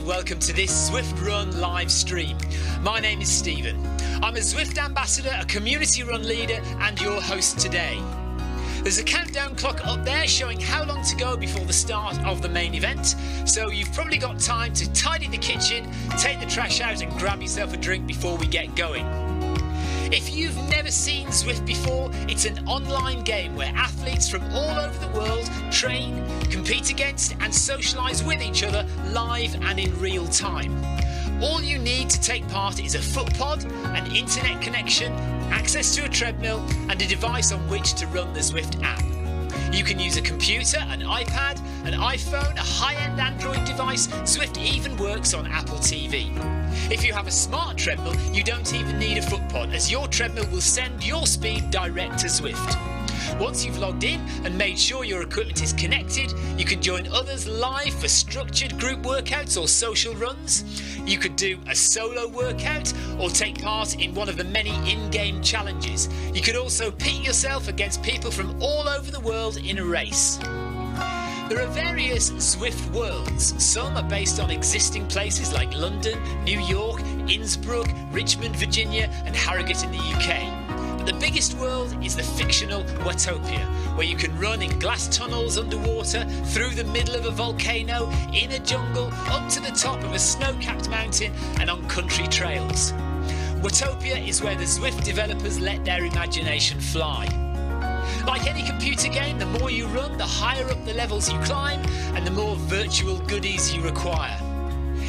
welcome to this Zwift Run live stream. My name is Stephen. I'm a Zwift ambassador, a community run leader and your host today. There's a countdown clock up there showing how long to go before the start of the main event, so you've probably got time to tidy the kitchen, take the trash out and grab yourself a drink before we get going. If you've never seen Zwift before, it's an online game where athletes from all over the world train, compete against and socialise with each other live and in real time. All you need to take part is a foot pod, an internet connection, access to a treadmill and a device on which to run the Zwift app. You can use a computer, an iPad, an iPhone, a high-end Android device. Zwift even works on Apple TV. If you have a smart treadmill, you don't even need a foot pod, as your treadmill will send your speed direct to Zwift. Once you've logged in and made sure your equipment is connected, you can join others live for structured group workouts or social runs. You could do a solo workout or take part in one of the many in-game challenges. You could also pit yourself against people from all over the world in a race. There are various Zwift worlds. Some are based on existing places like London, New York, Innsbruck, Richmond, Virginia and Harrogate in the UK. But the biggest world is the fictional Watopia, where you can run in glass tunnels underwater, through the middle of a volcano, in a jungle, up to the top of a snow-capped mountain and on country trails. Watopia is where the Zwift developers let their imagination fly. Like any computer game, the more you run, the higher up the levels you climb and the more virtual goodies you require.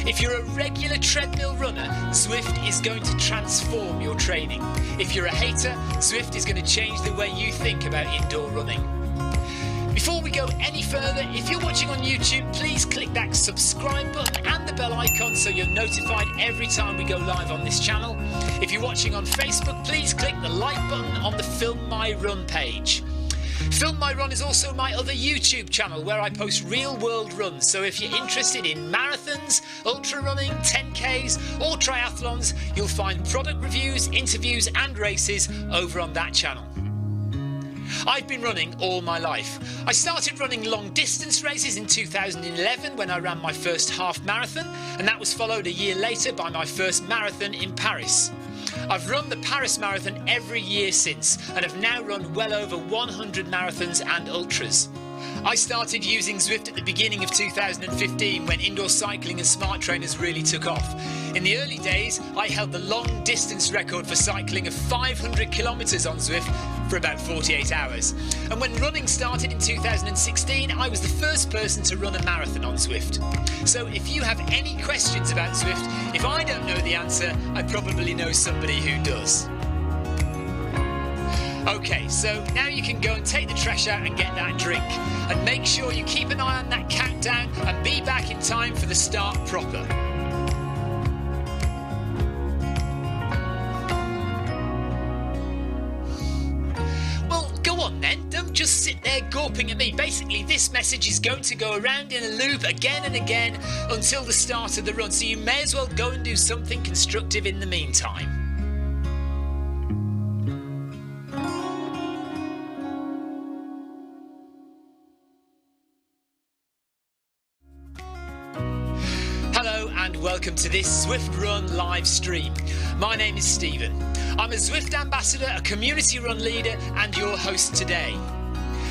If you're a regular treadmill runner, Zwift is going to transform your training. If you're a hater, Zwift is going to change the way you think about indoor running. Before we go any further, if you're watching on YouTube, please click that subscribe button and the bell icon so you're notified every time we go live on this channel. If you're watching on Facebook, please click the like button on the Film My Run page. Film My Run is also my other YouTube channel where I post real world runs, so if you're interested in marathons, ultra running, 10Ks or triathlons, you'll find product reviews, interviews and races over on that channel. I've been running all my life. I started running long distance races in 2011 when I ran my first half marathon, and that was followed a year later by my first marathon in Paris. I've run the Paris Marathon every year since and have now run well over 100 marathons and ultras. I started using Zwift at the beginning of 2015 when indoor cycling and smart trainers really took off. In the early days, I held the long distance record for cycling of 500 kilometres on Zwift for about 48 hours. And when running started in 2016, I was the first person to run a marathon on Zwift. So if you have any questions about Zwift, if I don't know the answer, I probably know somebody who does. Okay, so now you can go and take the trash out and get that drink. And make sure you keep an eye on that countdown and be back in time for the start proper. Well, go on then, don't just sit there gawping at me. Basically, this message is going to go around in a loop again and again until the start of the run, so you may as well go and do something constructive in the meantime. And welcome to this Zwift Run live stream. My name is Stephen. I'm a Zwift ambassador, a community run leader and your host today.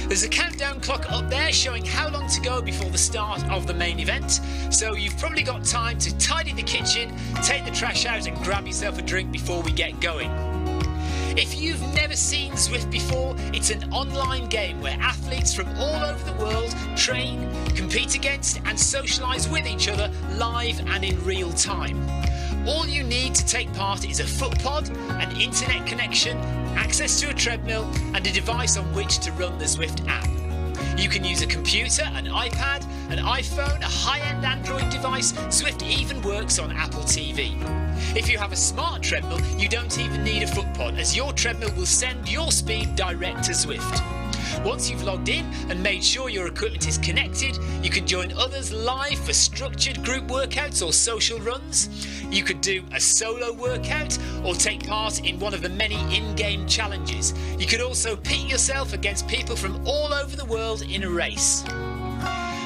There's a countdown clock up there showing how long to go before the start of the main event, so you've probably got time to tidy the kitchen, take the trash out and grab yourself a drink before we get going. If you've never seen Zwift before, it's an online game where athletes from all over the world train, compete against and socialise with each other live and in real time. All you need to take part is a foot pod, an internet connection, access to a treadmill and a device on which to run the Zwift app. You can use a computer, an iPad, an iPhone, a high-end Android device. Zwift even works on Apple TV. If you have a smart treadmill, you don't even need a foot pod, as your treadmill will send your speed direct to Zwift. Once you've logged in and made sure your equipment is connected, you can join others live for structured group workouts or social runs. You could do a solo workout or take part in one of the many in-game challenges. You could also pit yourself against people from all over the world in a race.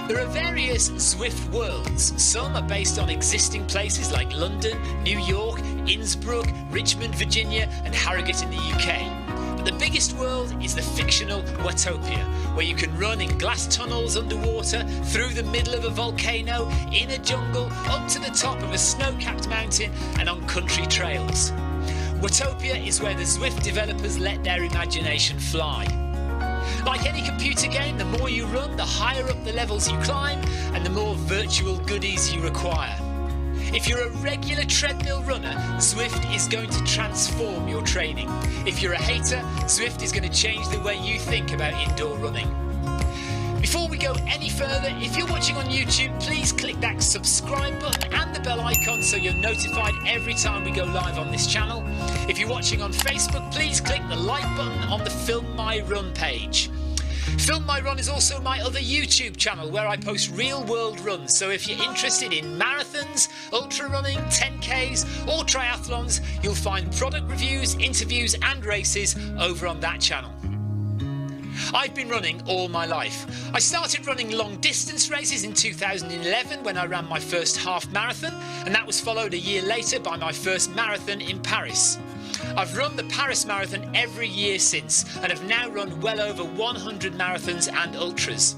There are various Zwift worlds. Some are based on existing places like London, New York, Innsbruck, Richmond, Virginia and Harrogate in the UK. But the biggest world is the fictional Watopia, where you can run in glass tunnels underwater, through the middle of a volcano, in a jungle, up to the top of a snow-capped mountain and on country trails. Watopia is where the Zwift developers let their imagination fly. Like any computer game, the more you run, the higher up the levels you climb and the more virtual goodies you require. If you're a regular treadmill runner, Zwift is going to transform your training. If you're a hater, Zwift is going to change the way you think about indoor running. Before we go any further, if you're watching on YouTube, please click that subscribe button and the bell icon so you're notified every time we go live on this channel. If you're watching on Facebook, please click the like button on the Film My Run page. Film My Run is also my other YouTube channel where I post real world runs, so if you're interested in marathons, ultra running, 10Ks or triathlons, you'll find product reviews, interviews and races over on that channel. I've been running all my life. I started running long distance races in 2011 when I ran my first half marathon, and that was followed a year later by my first marathon in Paris. I've run the Paris Marathon every year since and have now run well over 100 marathons and ultras.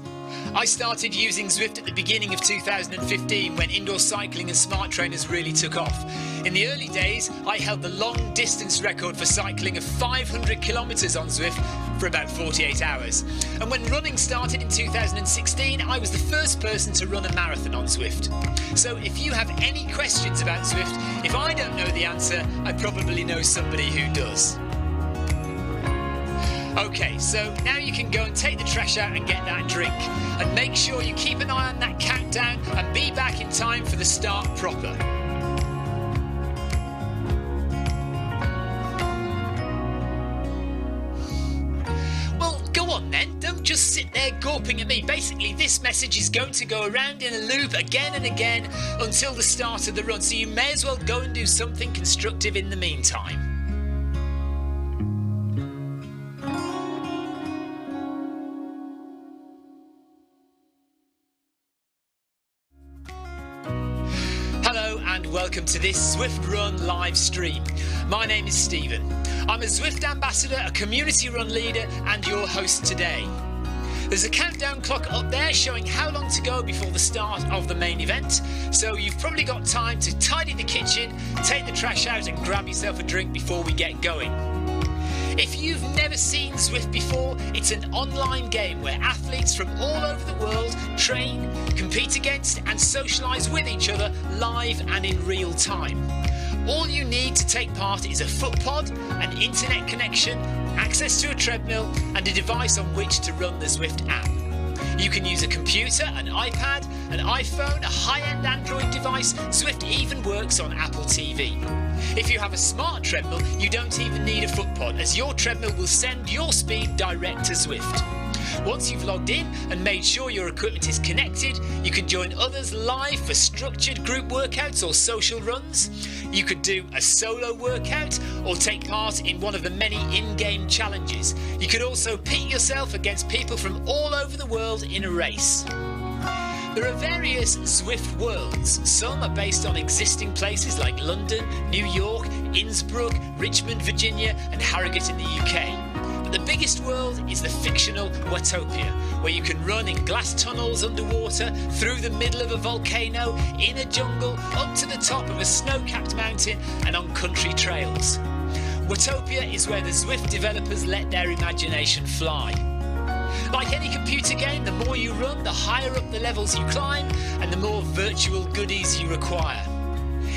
I started using Zwift at the beginning of 2015 when indoor cycling and smart trainers really took off. In the early days, I held the long distance record for cycling of 500 kilometres on Zwift for about 48 hours. And when running started in 2016, I was the first person to run a marathon on Zwift. So if you have any questions about Zwift, if I don't know the answer, I probably know somebody who does. Okay, so now you can go and take the trash out and get that drink. And make sure you keep an eye on that countdown and be back in time for the start proper. Well, go on then, don't just sit there gawping at me. Basically, this message is going to go around in a loop again and again until the start of the run, so you may as well go and do something constructive in the meantime. And welcome to this Zwift Run live stream. My name is Stephen. I'm a Zwift ambassador, a community run leader and your host today. There's a countdown clock up there showing how long to go before the start of the main event, so you've probably got time to tidy the kitchen, take the trash out and grab yourself a drink before we get going. If you've never seen Zwift before, it's an online game where athletes from all over the world train, compete against and socialise with each other live and in real time. All you need to take part is a foot pod, an internet connection, access to a treadmill and a device on which to run the Zwift app. You can use a computer, an iPad, an iPhone, a high-end Android device. Zwift even works on Apple TV. If you have a smart treadmill, you don't even need a foot pod, as your treadmill will send your speed direct to Zwift. Once you've logged in and made sure your equipment is connected, you can join others live for structured group workouts or social runs. You could do a solo workout or take part in one of the many in-game challenges. You could also pit yourself against people from all over the world in a race. There are various Zwift worlds. Some are based on existing places like London, New York, Innsbruck, Richmond, Virginia and Harrogate in the UK. But the biggest world is the fictional Watopia, where you can run in glass tunnels underwater, through the middle of a volcano, in a jungle, up to the top of a snow-capped mountain and on country trails. Watopia is where the Zwift developers let their imagination fly. Like any computer game, the more you run, the higher up the levels you climb and the more virtual goodies you require.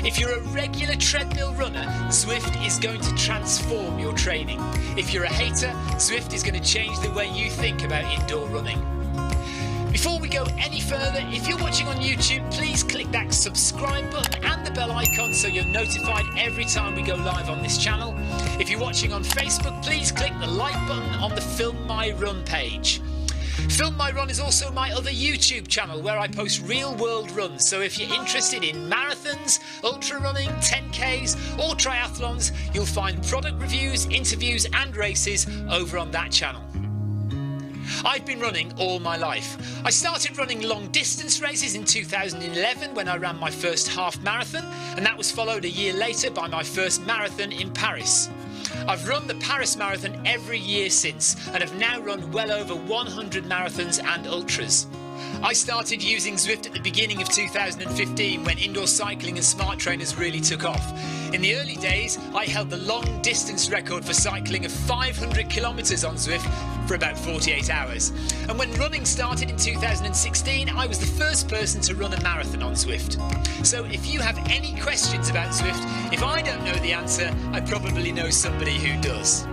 If you're a regular treadmill runner, Zwift is going to transform your training. If you're a hater, Zwift is going to change the way you think about indoor running. Before we go any further, if you're watching on YouTube, please click that subscribe button and the bell icon so you're notified every time we go live on this channel. If you're watching on Facebook, please click the like button on the Film My Run page. Film My Run is also my other YouTube channel where I post real world runs, so if you're interested in marathons, ultra running, 10Ks or triathlons, you'll find product reviews, interviews and races over on that channel. I've been running all my life. I started running long distance races in 2011 when I ran my first half marathon, and that was followed a year later by my first marathon in Paris. I've run the Paris Marathon every year since and have now run well over 100 marathons and ultras. I started using Zwift at the beginning of 2015 when indoor cycling and smart trainers really took off. In the early days, I held the long distance record for cycling of 500 kilometres on Zwift for about 48 hours. And when running started in 2016, I was the first person to run a marathon on Zwift. So if you have any questions about Zwift, if I don't know the answer, I probably know somebody who does.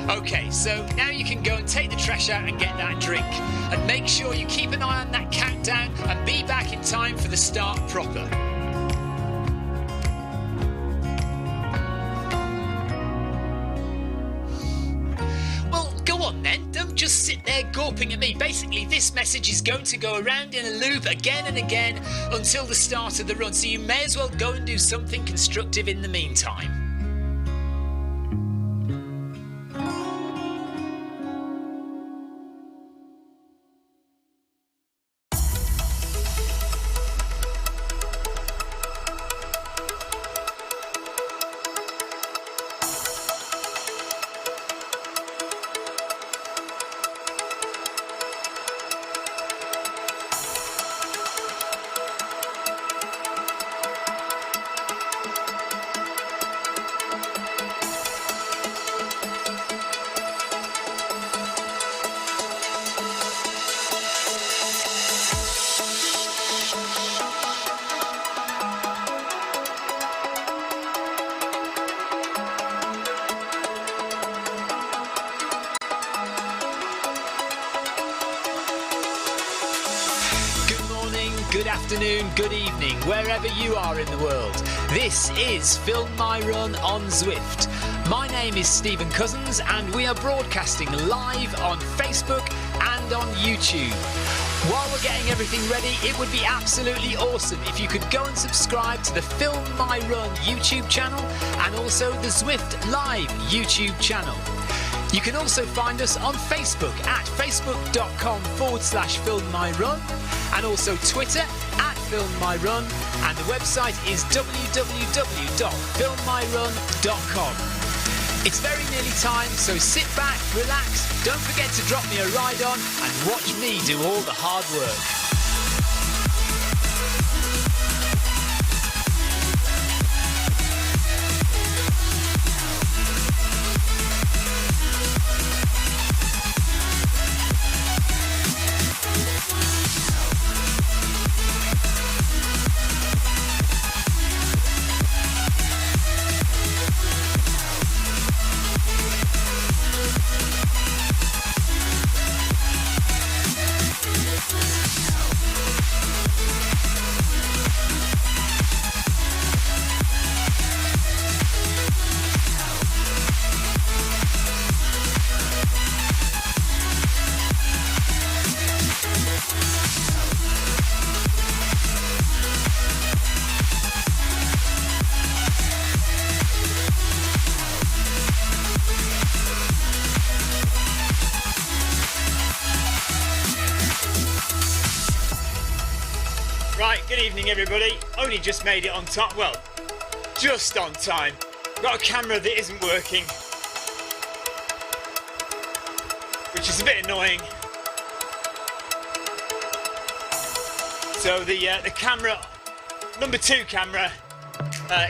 Okay, so now you can go and take the trash out and get that drink. And make sure you keep an eye on that countdown and be back in time for the start proper. Well, go on then, don't just sit there gawping at me. Basically, this message is going to go around in a loop again and again until the start of the run, so you may as well go and do something constructive in the meantime. Good afternoon, good evening, wherever you are in the world. This is Film My Run on Zwift. My name is Stephen Cousins and we are broadcasting live on Facebook and on YouTube. While we're getting everything ready, it would be absolutely awesome if you could go and subscribe to the Film My Run YouTube channel and also the Zwift Live YouTube channel. You can also find us on Facebook at facebook.com/filmmyrun and also Twitter at filmmyrun, and the website is www.filmmyrun.com. It's very nearly time, so sit back, relax, don't forget to drop me a ride on and watch me do all the hard work. Right, good evening everybody. Only just made it on time. Well, just on time. Got a camera that isn't working, which is a bit annoying. So the camera, number 2 camera,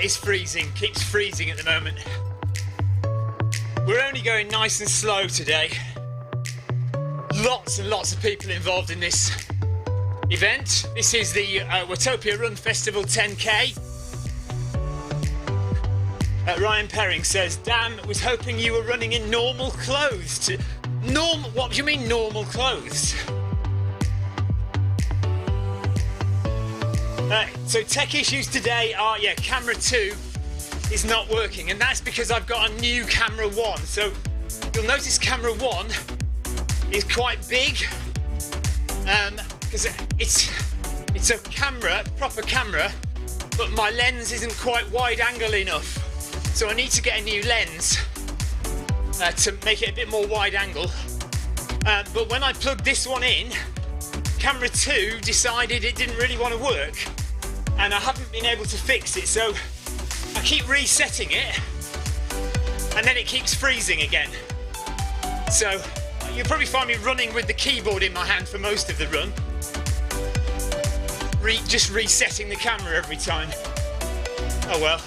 is freezing. Keeps freezing at the moment. We're only going nice and slow today. Lots and lots of people involved in this event. This is the Watopia Run Festival 10K. Ryan Perring says, "Damn, was hoping you were running in normal clothes." What do you mean normal clothes? So tech issues today are, camera 2 is not working, and that's because I've got a new camera 1. So you'll notice camera 1 is quite big, because it's a camera, proper camera, but my lens isn't quite wide angle enough. So I need to get a new lens to make it a bit more wide angle. But when I plugged this one in, camera 2 decided it didn't really want to work, and I haven't been able to fix it, so I keep resetting it and then it keeps freezing again. So you'll probably find me running with the keyboard in my hand for most of the run, just resetting the camera every time. Oh well.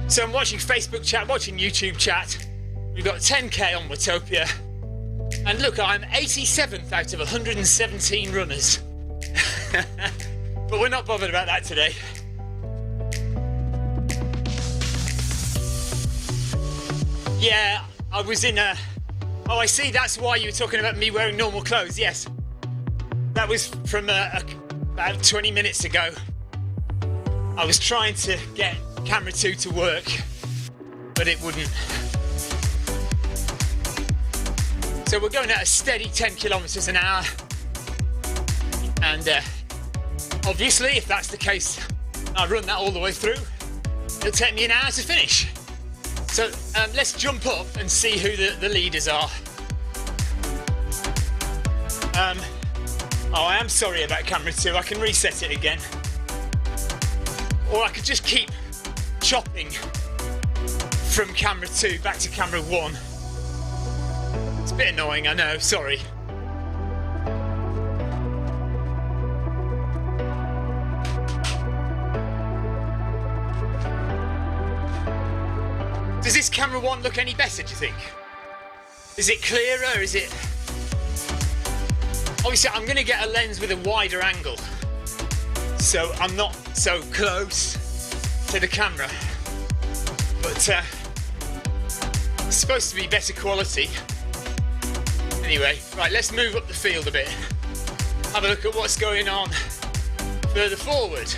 So I'm watching Facebook chat, watching YouTube chat. We've got 10k on Watopia, and look, I'm 87th out of 117 runners. But we're not bothered about that today. Yeah, I was in a... Oh, I see, that's why you were talking about me wearing normal clothes, yes. That was from about 20 minutes ago. I was trying to get camera 2 to work, but it wouldn't. So we're going at a steady 10 kilometres an hour. And obviously, if that's the case, I run that all the way through, it'll take me an hour to finish. So let's jump up and see who the leaders are. Oh, I am sorry about camera 2. I can reset it again. Or I could just keep chopping from camera 2 back to camera 1. It's a bit annoying, I know, sorry. Does this camera 1 look any better, do you think? Is it clearer? Is it... Obviously, I'm going to get a lens with a wider angle, so I'm not so close to the camera. But it's supposed to be better quality. Anyway, right, let's move up the field a bit. Have a look at what's going on further forward.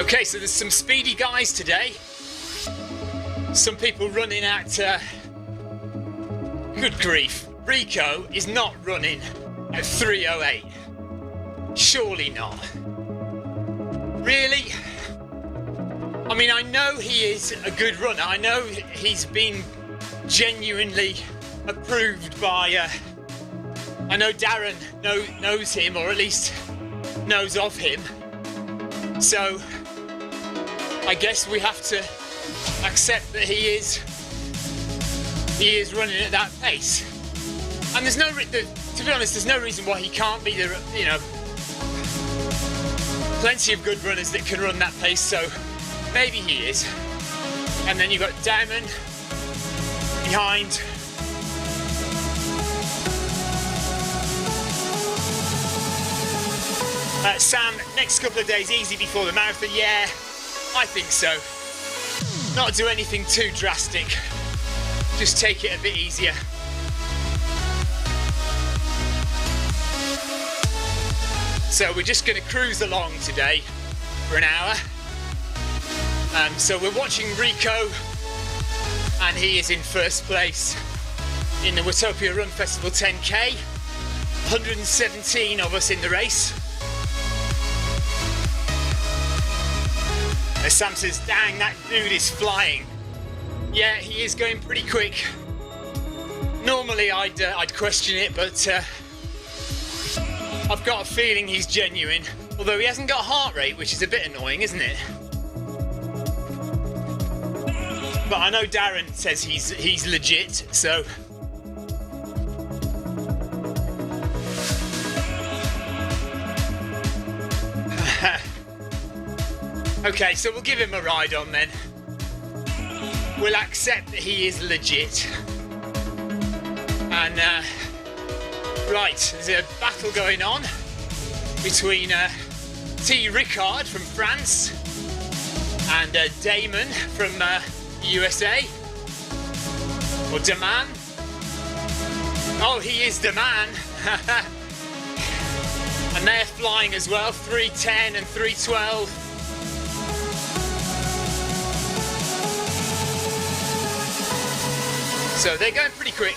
Okay, so there's some speedy guys today. Some people running at... good grief. Rico is not running at 3:08. Surely not. Really? I mean, I know he is a good runner. I know he's been genuinely approved by... I know Darren knows him, or at least knows of him. So... I guess we have to accept that he is running at that pace, and there's no, to be honest, there's no reason why he can't be the, you know, plenty of good runners that can run that pace. So maybe he is. And then you've got Damon behind. Sam, next couple of days easy before the marathon. Yeah. I think so. Not do anything too drastic. Just take it a bit easier. So we're just going to cruise along today for an hour. So we're watching Rico, and he is in first place in the Watopia Run Festival 10k. 117 of us in the race. As Sam says, dang, that dude is flying. Yeah, he is going pretty quick. Normally I'd question it, but I've got a feeling he's genuine. Although he hasn't got heart rate, which is a bit annoying, isn't it? But I know Darren says he's legit, so... Okay, so we'll give him a ride on then. We'll accept that he is legit. And, right, there's a battle going on between T. Ricard from France and Damon from the USA. Or Daman. Oh, he is Daman. And they're flying as well, 3:10 and 3:12. So they're going pretty quick.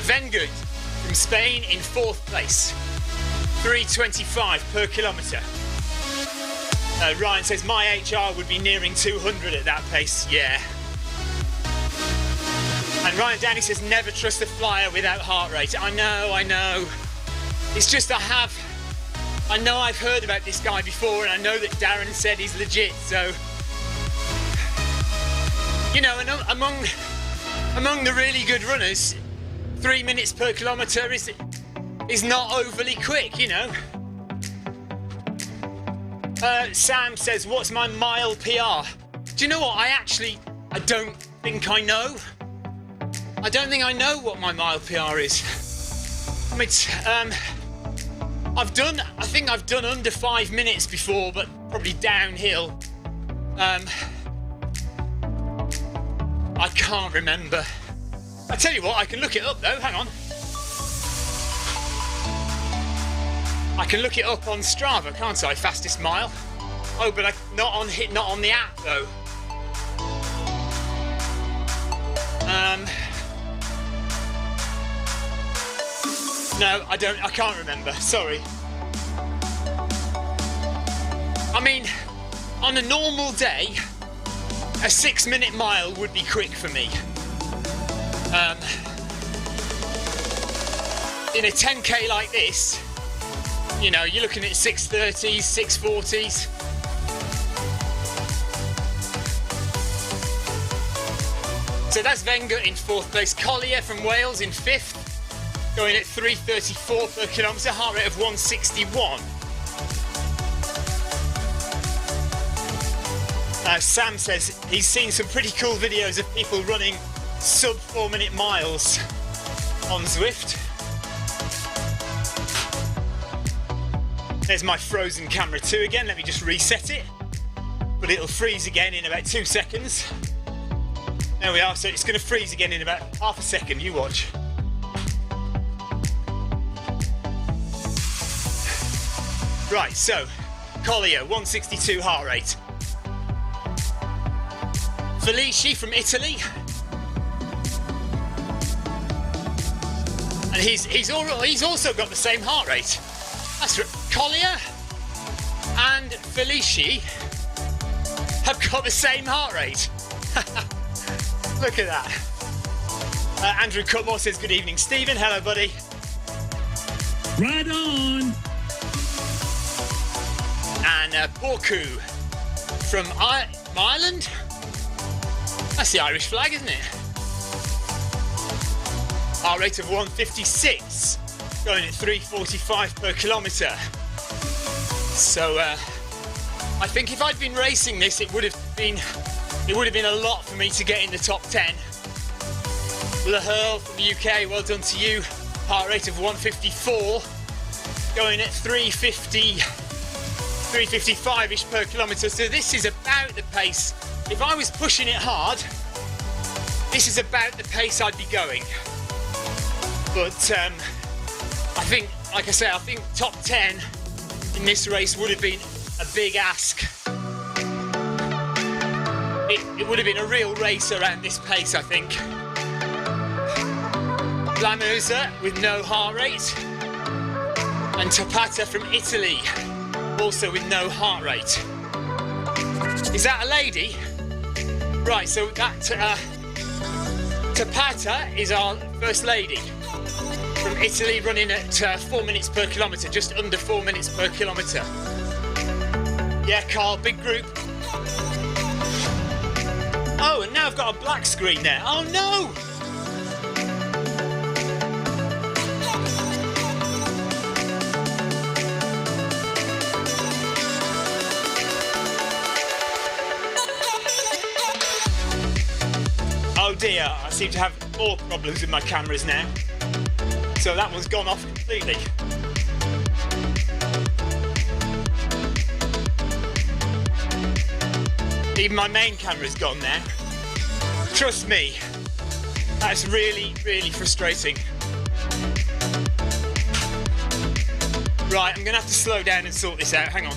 Vengood from Spain in 4th place, 3:25 per kilometre. Ryan says my HR would be nearing 200 at that pace. Yeah. And Ryan Downey says never trust a flyer without heart rate. I know. It's just I know I've heard about this guy before, and I know that Darren said he's legit, so you know, and among the really good runners, 3 minutes per kilometre is not overly quick, you know. Sam says, what's my mile PR? Do you know what? I don't think I know. I don't think I know what my mile PR is. I mean, I think I've done under 5 minutes before, but probably downhill. I can't remember. I tell you what, I can look it up though, hang on. I can look it up on Strava, can't I? Fastest mile. Oh, but not on the app though. No, I can't remember, sorry. I mean, on a normal day, a 6-minute mile would be quick for me. In a 10k like this, you know, you're looking at 6:30s, 6:40s. So that's Wenger in 4th place. Collier from Wales in 5th, going at 3:34 per kilometre, heart rate of 161. Sam says he's seen some pretty cool videos of people running sub 4-minute miles on Zwift. There's my frozen camera 2 again. Let me just reset it. But it'll freeze again in about 2 seconds. There we are. So it's going to freeze again in about half a second. You watch. Right, so Collier, 162 heart rate. Felici from Italy. And he's also got the same heart rate. That's right. Collier and Felici have got the same heart rate. Look at that. Andrew Cutmore says, good evening, Stephen. Hello, buddy. Right on. And Borku from Ireland. That's the Irish flag, isn't it? Heart rate of 156, going at 3:45 per kilometre. So I think if I'd been racing this, it would have been a lot for me to get in the top 10. Lahurl from the UK, well done to you. Heart rate of 154, going at 355-ish per kilometre. So this is about the pace. If I was pushing it hard, this is about the pace I'd be going. But I think, like I say, I think top 10 in this race would have been a big ask. It would have been a real race around this pace, I think. Blamusa with no heart rate. And Topata from Italy, also with no heart rate. Is that a lady? Right, so that Topata is our first lady from Italy, running at 4 minutes per kilometre, just under 4 minutes per kilometre. Yeah, Carl, big group. Oh, and now I've got a black screen there. Oh no! Oh dear, I seem to have more problems with my cameras now. So that one's gone off completely. Even my main camera's gone now. Trust me, that's really, really frustrating. Right, I'm gonna have to slow down and sort this out, hang on.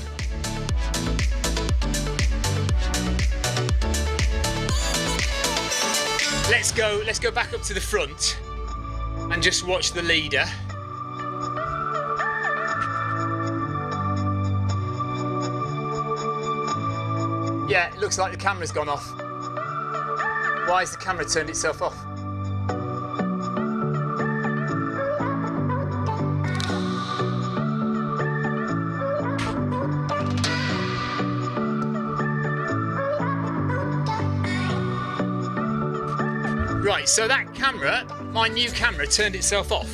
Let's go back up to the front and just watch the leader. Yeah, it looks like the camera's gone off. Why has the camera turned itself off? Right, so that camera, my new camera, turned itself off.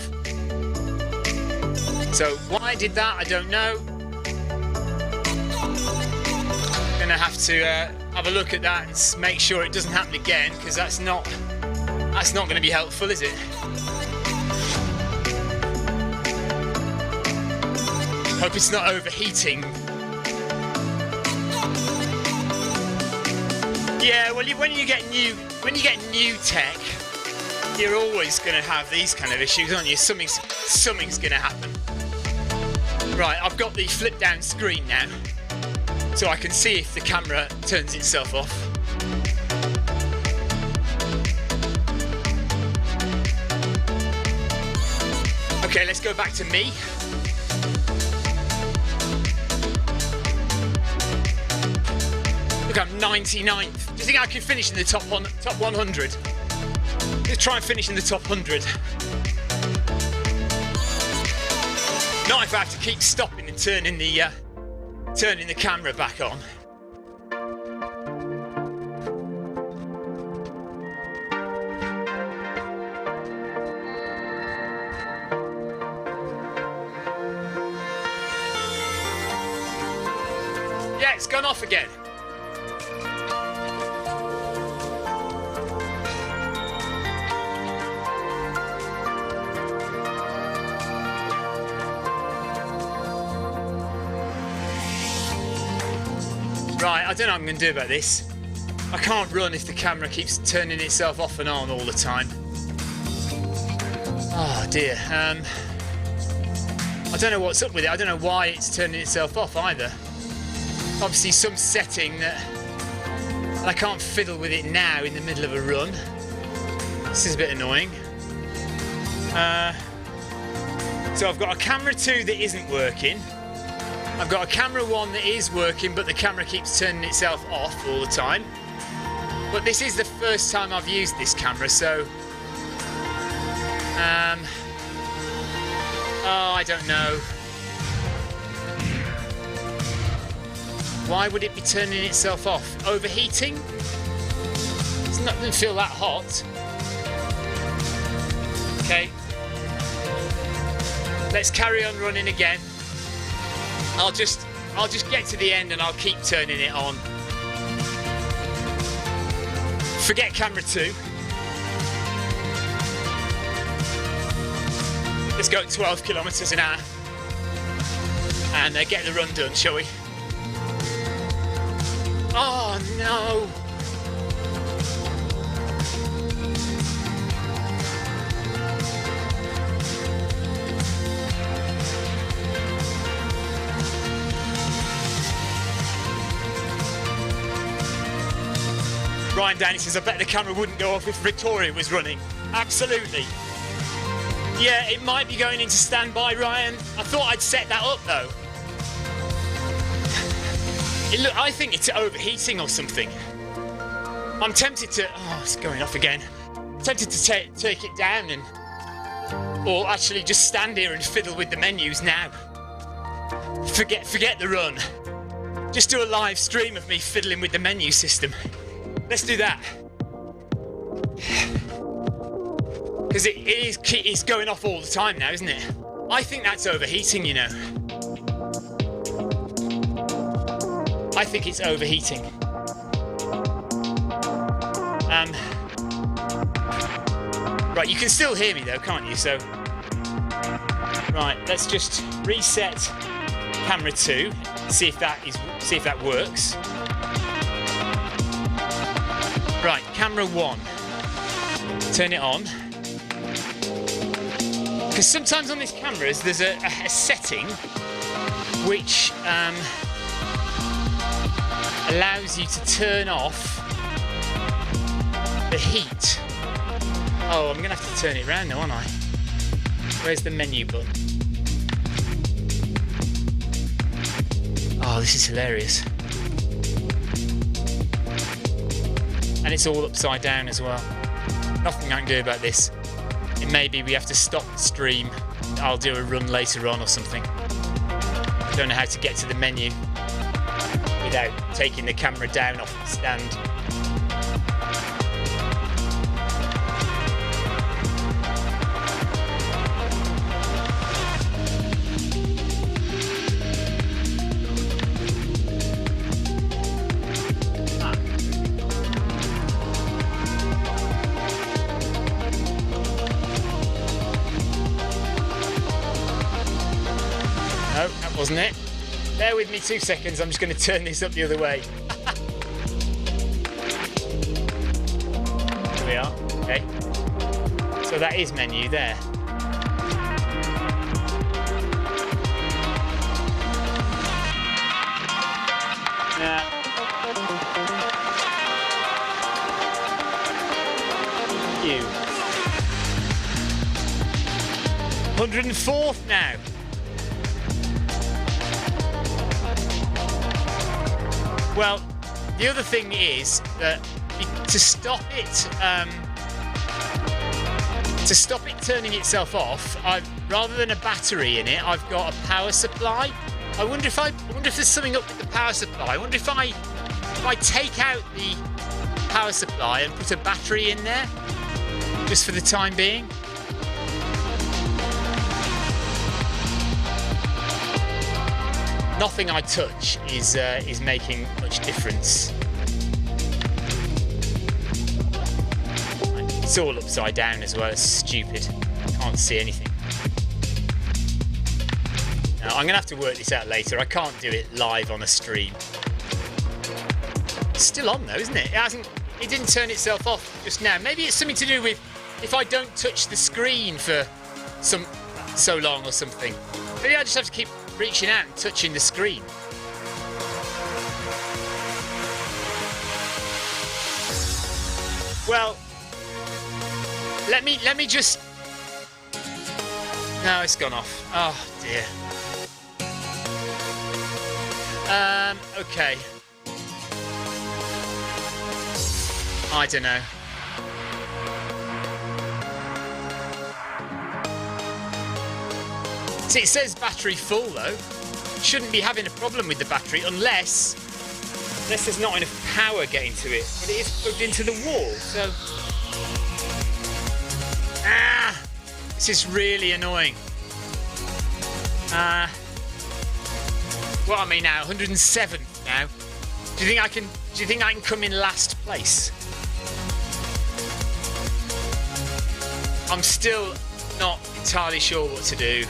So why I did that, I don't know. Gonna have to have a look at that and make sure it doesn't happen again, because that's not going to be helpful, is it? Hope it's not overheating. Yeah, well, when you get new tech, you're always going to have these kind of issues, aren't you? Something's going to happen. Right, I've got the flip down screen now, so I can see if the camera turns itself off. Okay, let's go back to me. Look, I'm 99th. Do you think I can finish in the top 100? Let's try and finish in the top 100. Not if I have to keep stopping and turning the camera back on. Yeah, it's gone off again. Right, I don't know what I'm going to do about this. I can't run if the camera keeps turning itself off and on all the time. Oh dear. I don't know what's up with it. I don't know why it's turning itself off either. Obviously some setting that... And I can't fiddle with it now in the middle of a run. This is a bit annoying. So I've got a camera 2 that isn't working. I've got a camera 1 that is working, but the camera keeps turning itself off all the time. But this is the first time I've used this camera, so... Oh, I don't know. Why would it be turning itself off? Overheating? It doesn't feel that hot. Okay. Let's carry on running again. I'll just get to the end and I'll keep turning it on. Forget camera 2. Let's go at 12 kilometres an hour and get the run done, shall we? Oh no! Ryan Danny says, I bet the camera wouldn't go off if Victoria was running. Absolutely. Yeah, it might be going into standby, Ryan. I thought I'd set that up though. Look, I think it's overheating or something. I'm tempted to... Oh, it's going off again. Tempted to take it down and... Or actually just stand here and fiddle with the menus now. Forget the run. Just do a live stream of me fiddling with the menu system. Let's do that. Because it's going off all the time now, isn't it? I think that's overheating, you know. I think it's overheating. Right, you can still hear me though, can't you? So, right, let's just reset camera 2. See if that works. Right, camera 1. Turn it on. Because sometimes on these cameras there's a setting which allows you to turn off the heat. Oh, I'm going to have to turn it around now, aren't I? Where's the menu button? Oh, this is hilarious. And it's all upside down as well. Nothing I can do about this. It may be we have to stop the stream. I'll do a run later on or something. I don't know how to get to the menu without taking the camera down off the stand. Wasn't it? Bear with me 2 seconds, I'm just going to turn this up the other way. Here we are, okay. So that is menu there. You. 104th now. Well, the other thing is that to stop it turning itself off, rather than a battery in it, I've got a power supply. I wonder if there's something up with the power supply. I wonder if I take out the power supply and put a battery in there, just for the time being. Nothing I touch is making much difference. It's all upside down as well. It's stupid. Can't see anything. Now, I'm gonna have to work this out later. I can't do it live on a stream. It's still on though, isn't it? It didn't turn itself off just now. Maybe it's something to do with if I don't touch the screen for so long or something. Maybe I just have to keep reaching out and touching the screen. Well, let me just. No, it's gone off. Oh dear. Okay. I don't know. See, it says battery full though. Shouldn't be having a problem with the battery unless there's not enough power getting to it. But it is plugged into the wall, so. This is really annoying. What am I now? 107 now. Do you think I can come in last place? I'm still not entirely sure what to do.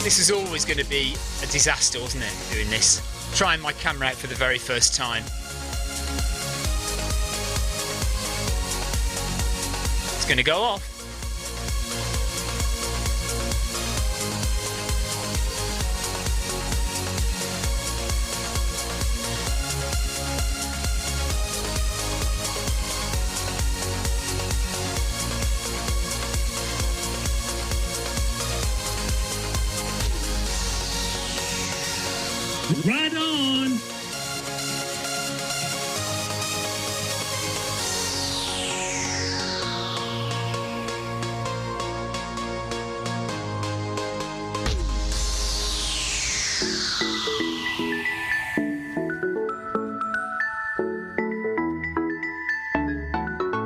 This is always going to be a disaster, wasn't it, doing this? Trying my camera out for the very first time. It's going to go off. Right on.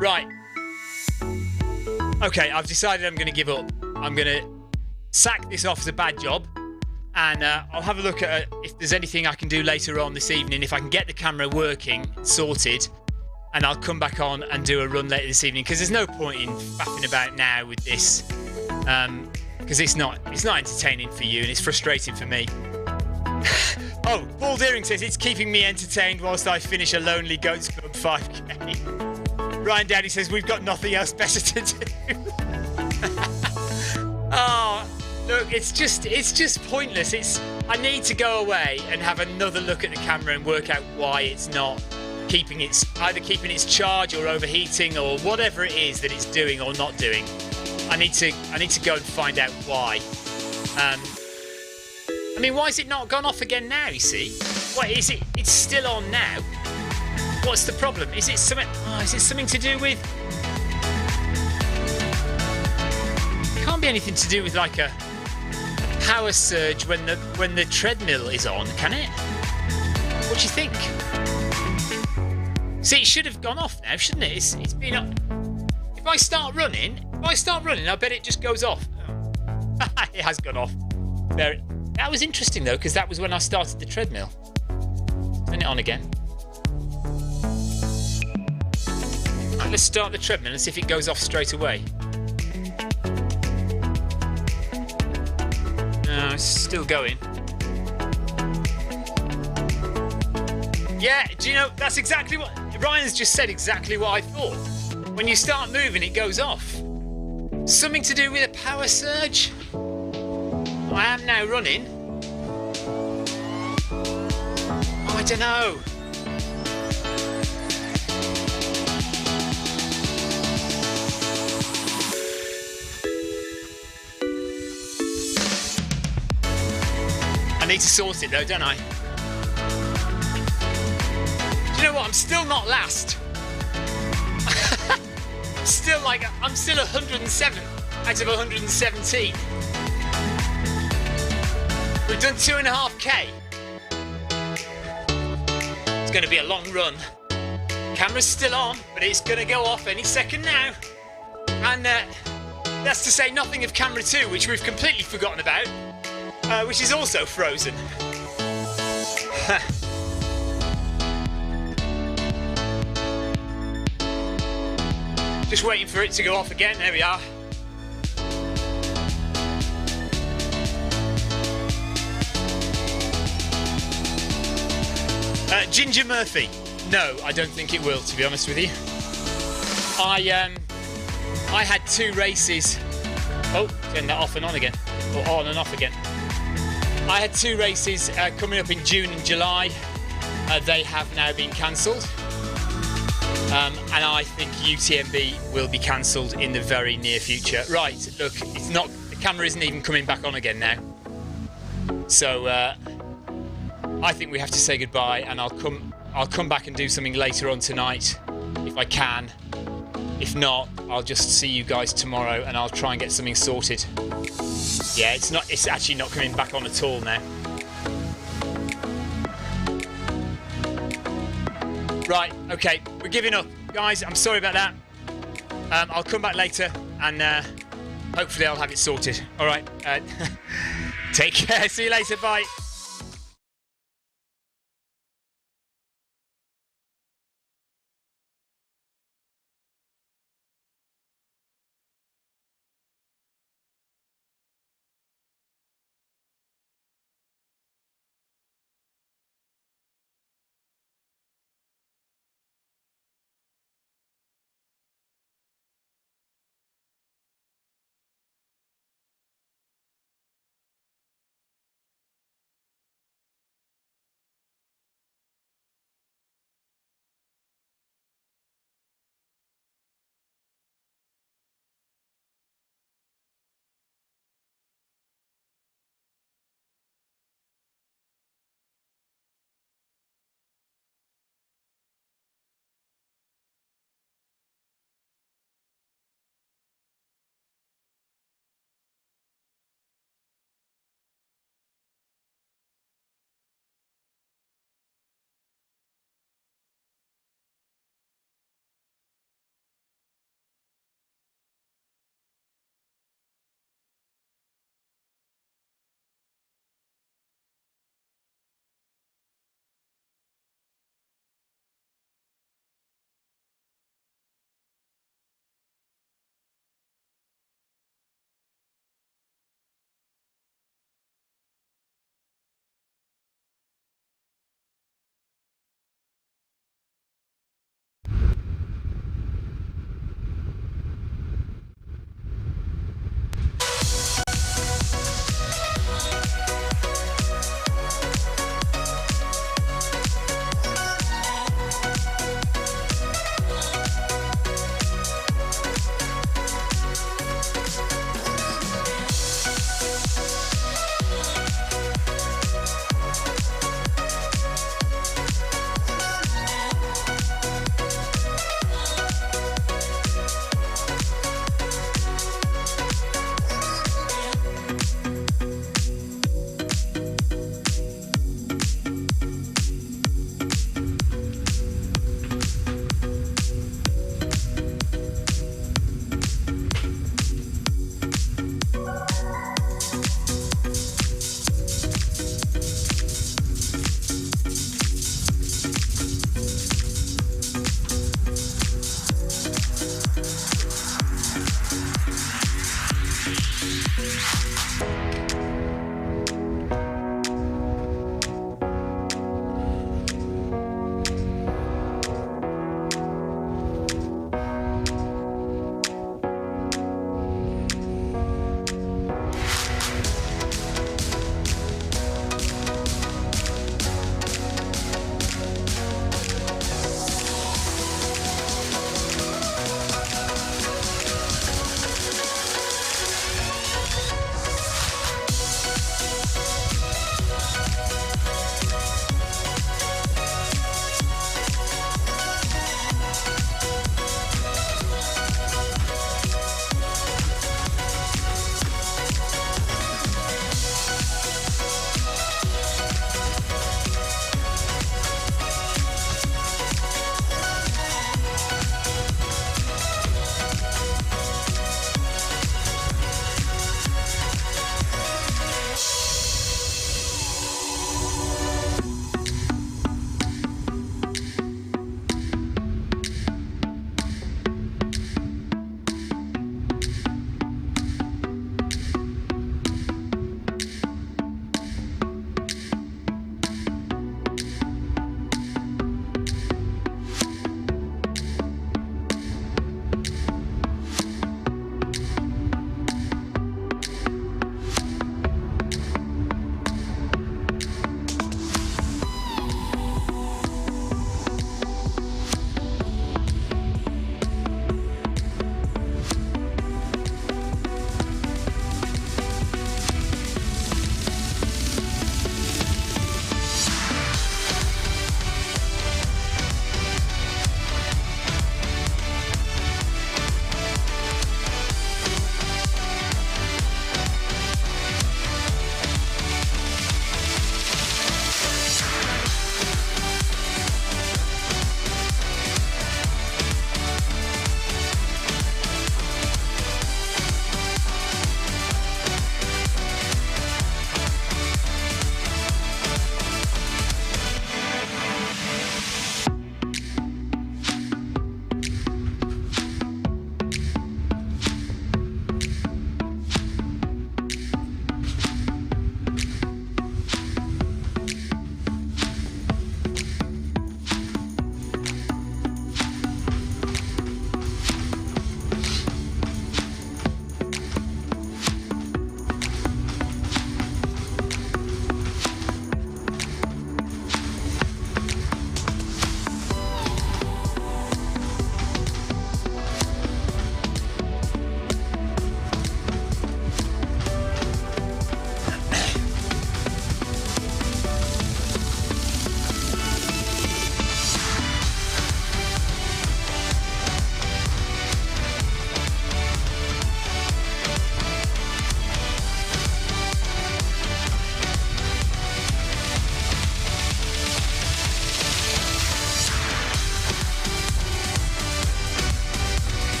Right. Okay, I've decided I'm going to give up. I'm going to sack this off as a bad job. And I'll have a look at if there's anything I can do later on this evening, if I can get the camera working, sorted, and I'll come back on and do a run later this evening, because there's no point in faffing about now with this, because it's not entertaining for you and it's frustrating for me. Oh, Paul Deering says it's keeping me entertained whilst I finish a Lonely Goats Club 5k. Ryan Dowdy says we've got nothing else better to do. Oh. Look, it's just pointless. I need to go away and have another look at the camera and work out why it's not either keeping its charge or overheating or whatever it is that it's doing or not doing. I need to go and find out why. I mean, why has it not gone off again now? You see, what is it? It's still on now. What's the problem? Is it something? Oh, is it something to do with? It can't be anything to do with like a power surge when the treadmill is on, can it? What do you think? See, it should have gone off now, shouldn't it? It's been up. If I start running, I bet it just goes off. Oh. It has gone off. There. That was interesting though, because that was when I started the treadmill. Turn it on again. Right, let's start the treadmill and see if it goes off straight away. No, it's still going. Yeah, do you know, that's exactly what Ryan's just said, exactly what I thought. When you start moving, it goes off. Something to do with a power surge? I am now running. Oh, I don't know. I need to sort it though, don't I? Do you know what? I'm still not last. I'm still 107 out of 117. We've done 2.5k. It's going to be a long run. Camera's still on, but it's going to go off any second now. And that's to say nothing of camera 2, which we've completely forgotten about, which is also frozen. Just waiting for it to go off again. There we are. Ginger Murphy. No, I don't think it will, to be honest with you. I had 2 races. Oh, turn that off and on again. Or on and off again. I had 2 races coming up in June and July. They have now been cancelled. And I think UTMB will be cancelled in the very near future. Right, look, it's not. The camera isn't even coming back on again now. So I think we have to say goodbye, and I'll come back and do something later on tonight if I can. If not, I'll just see you guys tomorrow, and I'll try and get something sorted. Yeah, it's actually not coming back on at all now. Right, okay, we're giving up. Guys, I'm sorry about that. I'll come back later and hopefully I'll have it sorted. All right, take care. See you later. Bye.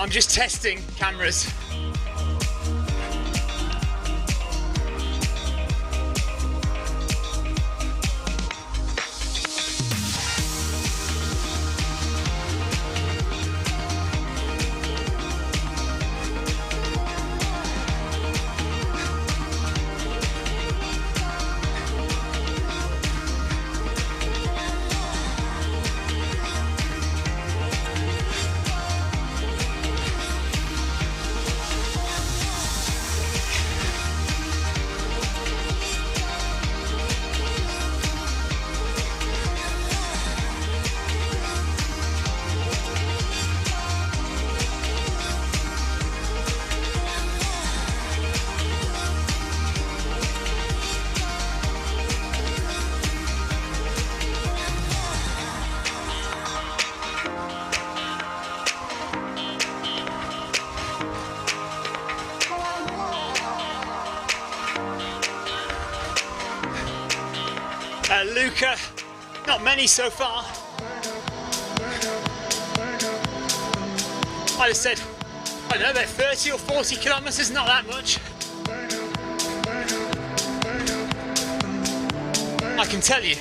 I'm just testing cameras. Luca, not many so far. I just said, I don't know, about 30 or 40 kilometres, not that much. I can tell you.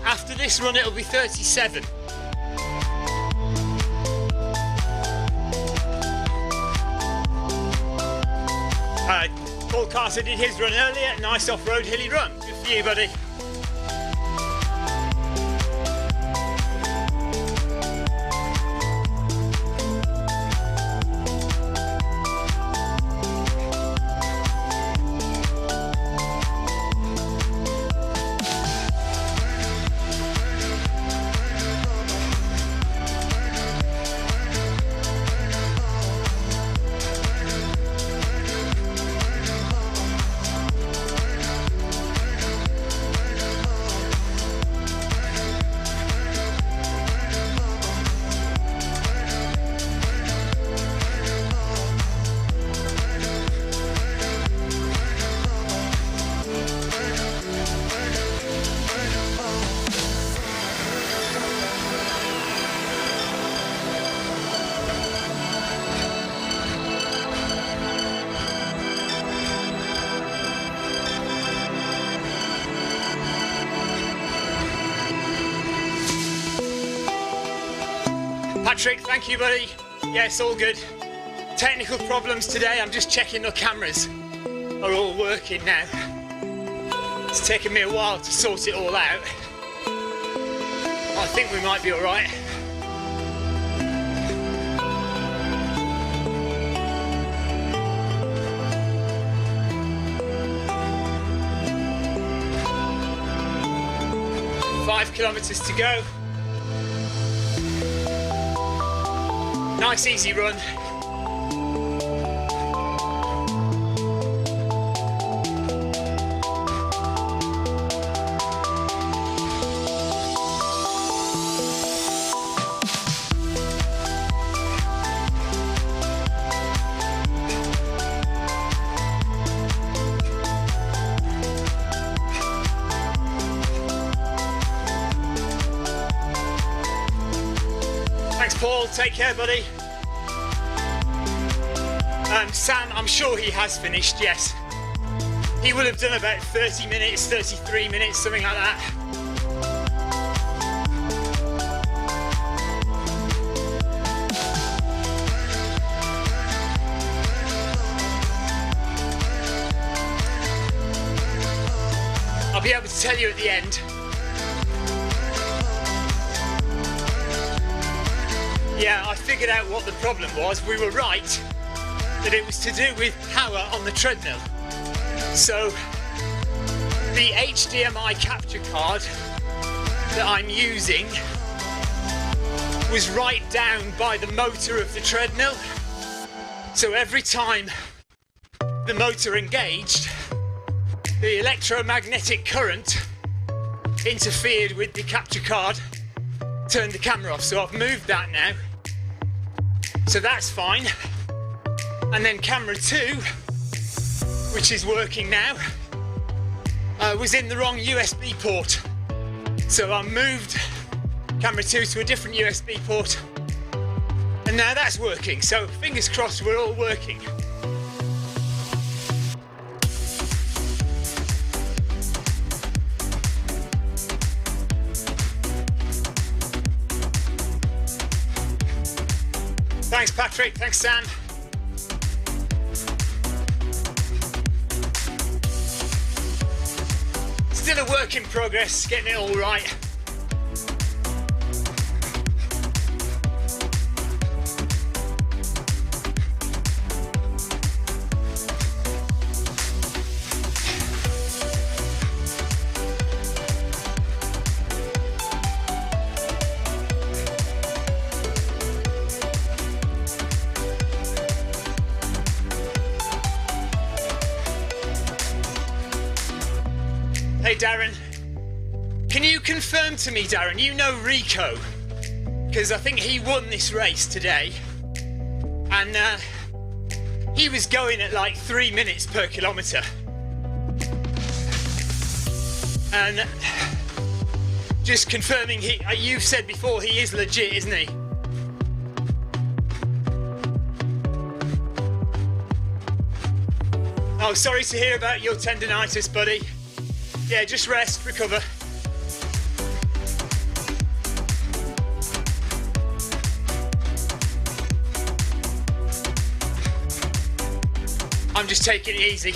After this run it'll be 37. Paul Carter did his run earlier, nice off-road hilly run. Good for you, buddy. Patrick, thank you, buddy. Yeah, it's all good. Technical problems today. I'm just checking the cameras are all working now. It's taken me a while to sort it all out. I think we might be all right. Five kilometres to go. Nice easy run. Thanks, Paul. Take care, buddy. Sam, I'm sure he has finished, yes. He will have done about 30 minutes, 33 minutes, something like that. I'll be able to tell you at the end. Yeah, I figured out what the problem was. We were right that it was to do with power on the treadmill. So the HDMI capture card that I'm using was right down by the motor of the treadmill. So every time the motor engaged, the electromagnetic current interfered with the capture card, turned the camera off. So I've moved that now. So that's fine. And then camera 2, which is working now, was in the wrong USB port. So I moved camera 2 to a different USB port, and now that's working. So fingers crossed we're all working. Thanks Patrick, thanks Sam. Still a work in progress, getting it all right. Hey Darren, can you confirm to me, Darren, you know Rico? Because I think he won this race today, and he was going at like 3 minutes per kilometre. And just confirming, you've said before he is legit, isn't he? Oh, sorry to hear about your tendinitis, buddy. Yeah, just rest, recover. I'm just taking it easy.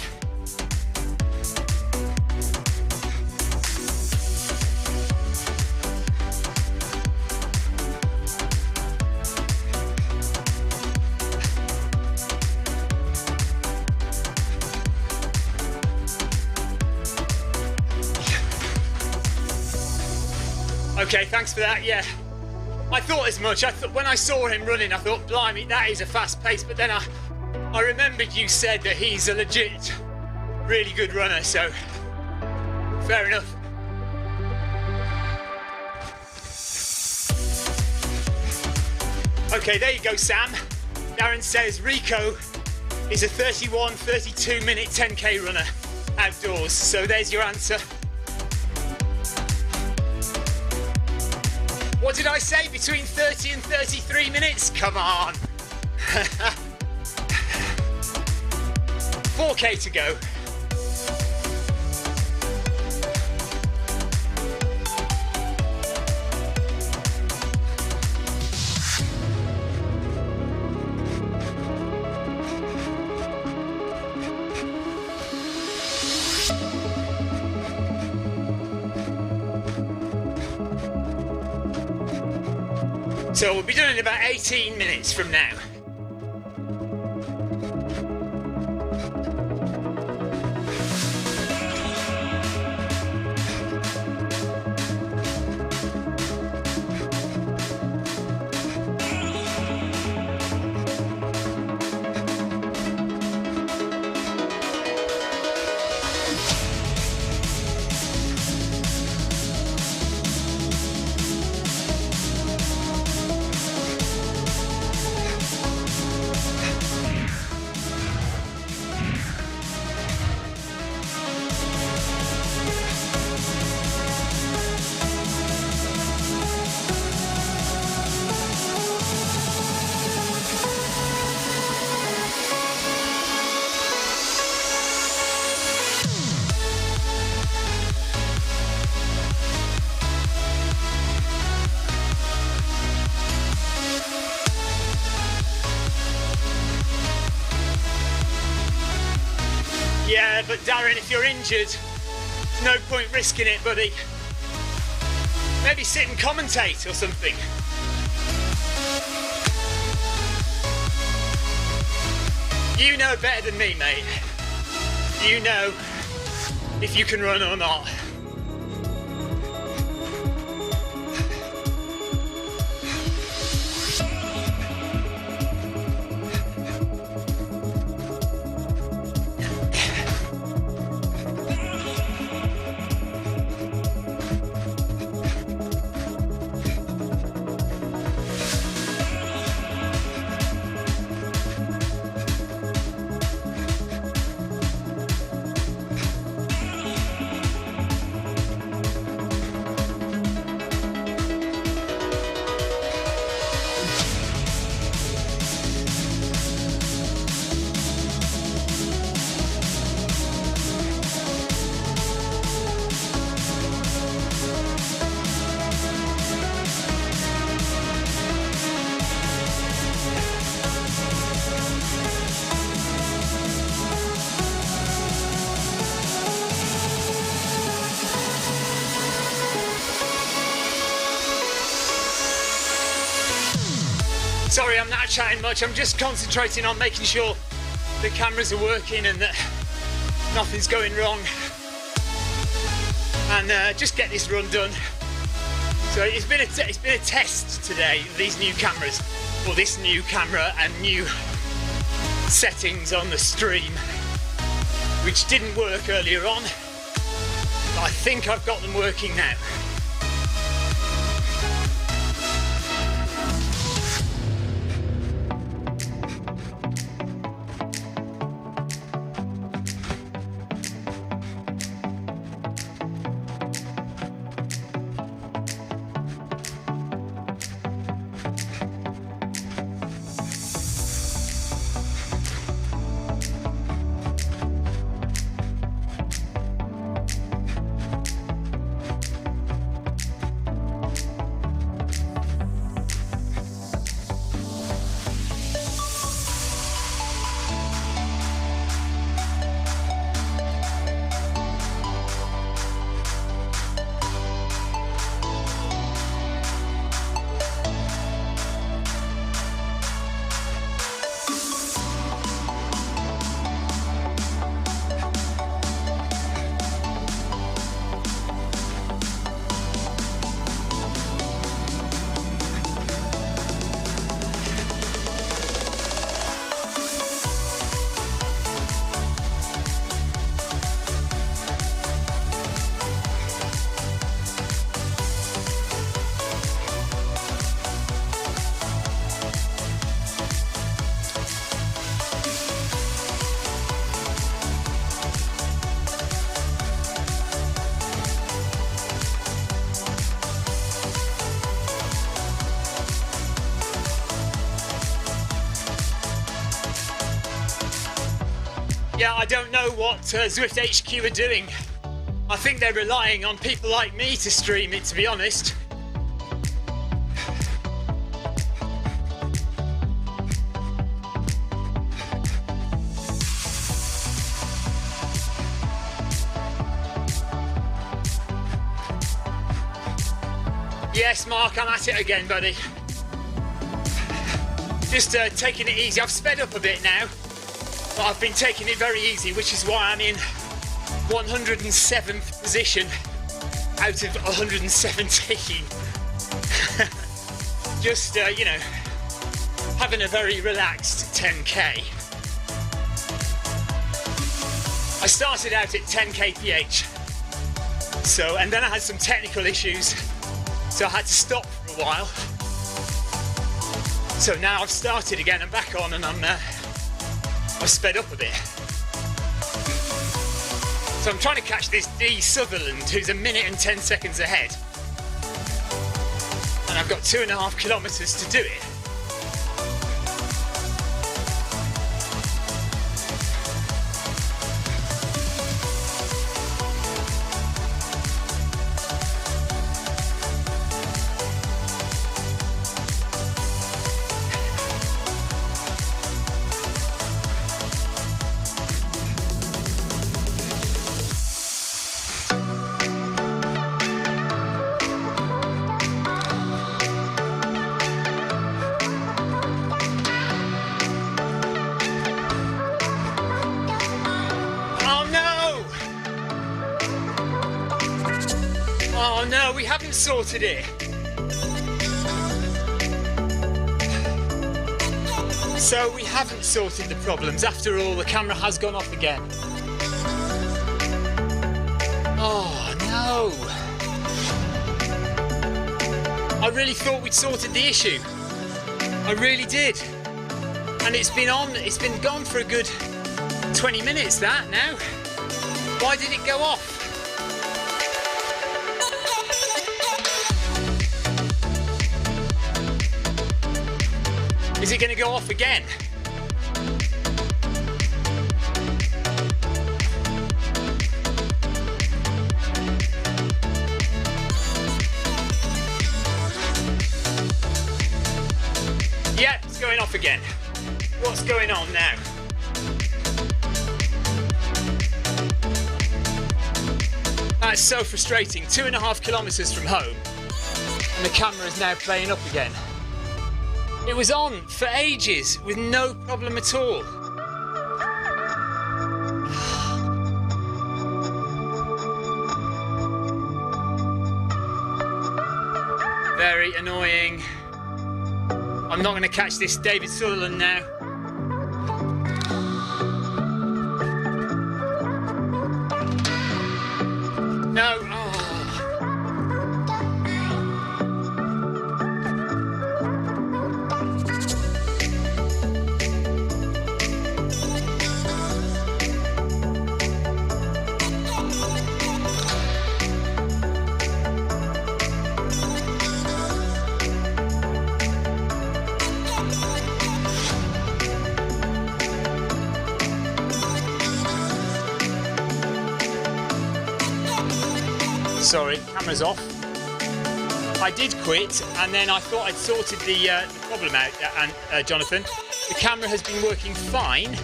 Okay, thanks for that, yeah. I thought as much. When I saw him running, I thought, blimey, that is a fast pace. But then I remembered you said that he's a legit, really good runner, so fair enough. Okay, there you go, Sam. Darren says Rico is a 32 minute 10k runner outdoors. So there's your answer. What did I say? Between 30 and 33 minutes? Come on. 4k to go. So we'll be done in about 18 minutes from now. Yeah, but Darren, if you're injured, there's no point risking it, buddy. Maybe sit and commentate or something. You know better than me, mate. You know if you can run or not. Sorry, I'm not chatting much. I'm just concentrating on making sure the cameras are working and that nothing's going wrong. And just get this run done. So it's been a test today, these new cameras, or this new camera and new settings on the stream, which didn't work earlier on. But I think I've got them working now. Yeah, I don't know what Zwift HQ are doing. I think they're relying on people like me to stream it, to be honest. Yes, Mark, I'm at it again, buddy. Just taking it easy. I've sped up a bit now. But I've been taking it very easy, which is why I'm in 107th position out of 117. Just, you know, having a very relaxed 10k. I started out at 10 kph. So, and then I had some technical issues, so I had to stop for a while. So now I've started again, I'm back on, and I've sped up a bit. So I'm trying to catch this D Sutherland, who's 1 minute and 10 seconds ahead. And I've got 2.5 kilometres to do it. Oh no, we haven't sorted it. So we haven't sorted the problems. After all, the camera has gone off again. Oh no. I really thought we'd sorted the issue. I really did. And it's been gone for a good 20 minutes, that now. Why did it go off? Is it going to go off again? Yeah, it's going off again. What's going on now? That's so frustrating. 2.5 kilometres from home, and the camera is now playing up again. It was on for ages with no problem at all. Very annoying. I'm not going to catch this David Sutherland now. No. Oh. Sorry, camera's off. I did quit, and then I thought I'd sorted the problem out, Jonathan. The camera has been working fine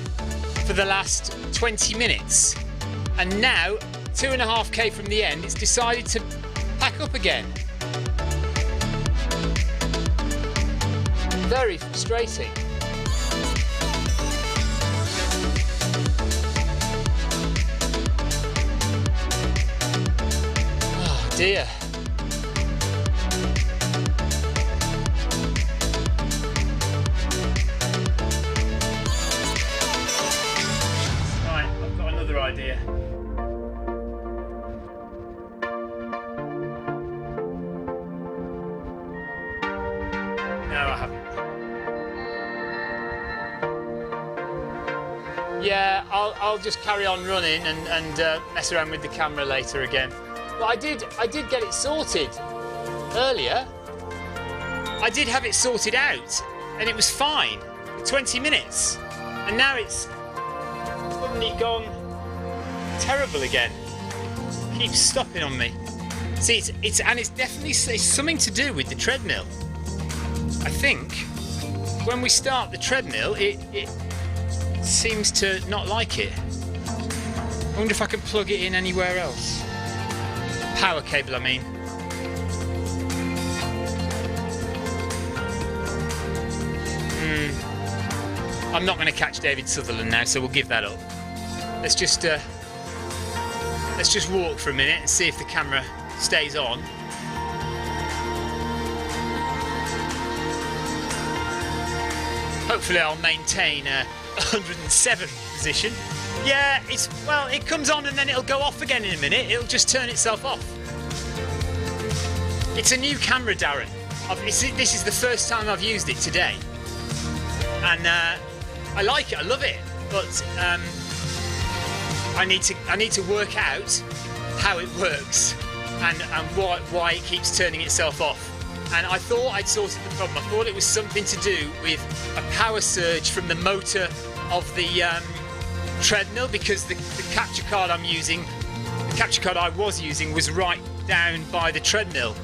for the last 20 minutes, and now, 2.5k from the end, it's decided to pack up again. Very frustrating. Dear. Right, I've got another idea. No, I haven't. Yeah, I'll just carry on running and mess around with the camera later again. Well, I did get it sorted earlier. I did have it sorted out, and it was fine for 20 minutes. And now it's suddenly gone terrible again. Keeps stopping on me. See, it's definitely something to do with the treadmill. I think when we start the treadmill, it seems to not like it. I wonder if I can plug it in anywhere else. Power cable, I mean. I'm not going to catch David Sutherland now, so we'll give that up. Let's just walk for a minute and see if the camera stays on. Hopefully I'll maintain a 107 position. Yeah, it comes on and then it'll go off again in a minute. It'll just turn itself off. It's a new camera, Darren. This is the first time I've used it today. And I like it, I love it. But I need to work out how it works and why it keeps turning itself off. And I thought I'd sorted the problem. I thought it was something to do with a power surge from the motor of the treadmill, because the capture card I was using was right down by the treadmill,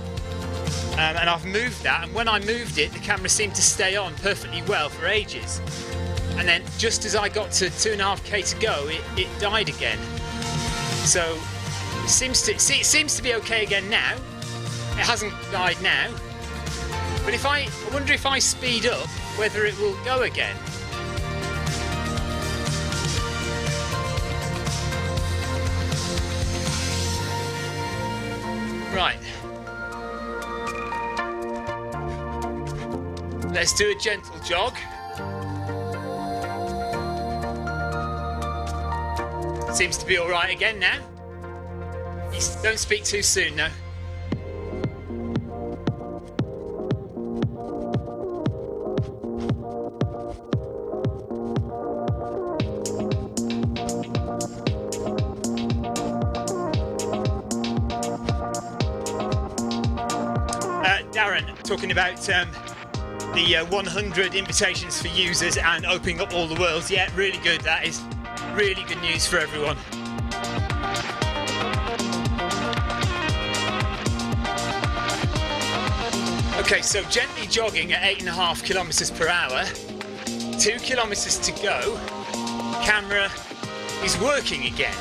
and I've moved that, and when I moved it the camera seemed to stay on perfectly well for ages, and then just as I got to 2.5k to go it died again. So it seems to be okay again now. It hasn't died now, but I wonder if I speed up whether it will go again. Right, let's do a gentle jog. Seems to be all right again now. Don't speak too soon now. Darren, talking about the 100 invitations for users and opening up all the worlds. Yeah, really good. That is really good news for everyone. Okay, so gently jogging at 8.5 kilometres per hour, 2 kilometres to go, camera is working again.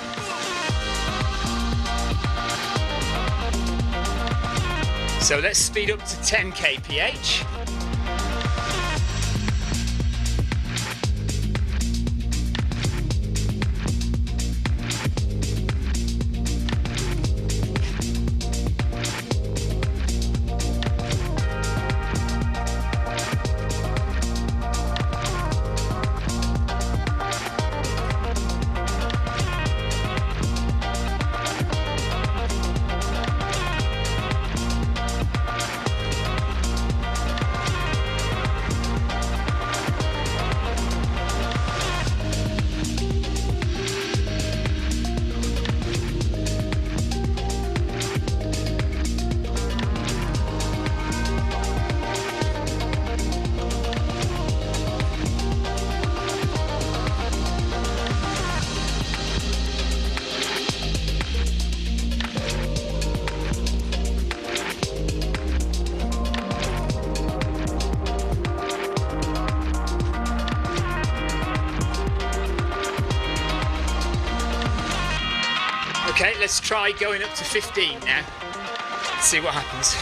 So let's speed up to 10 kph. let's try going up to 15 now. Let's see what happens.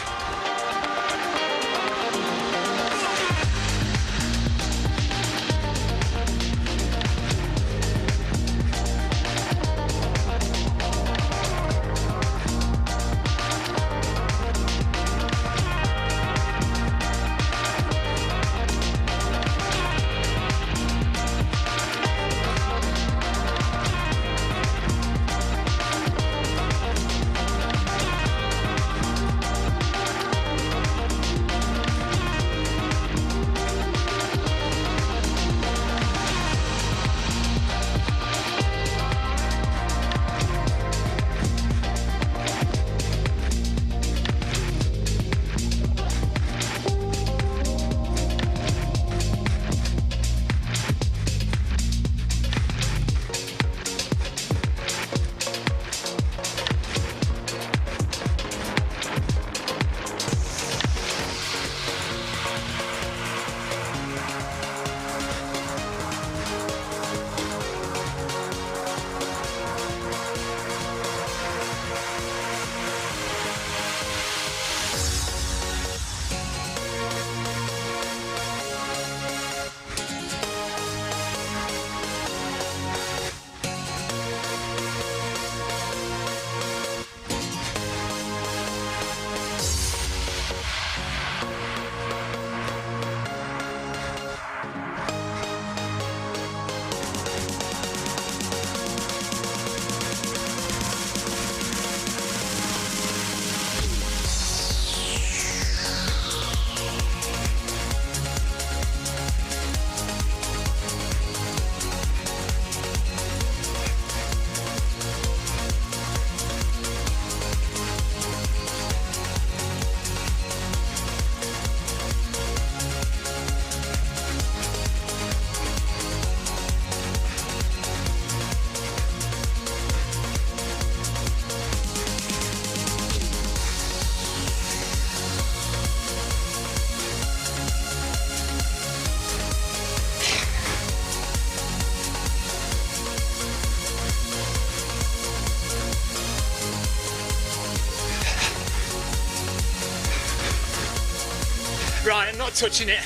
Right, I'm not touching it.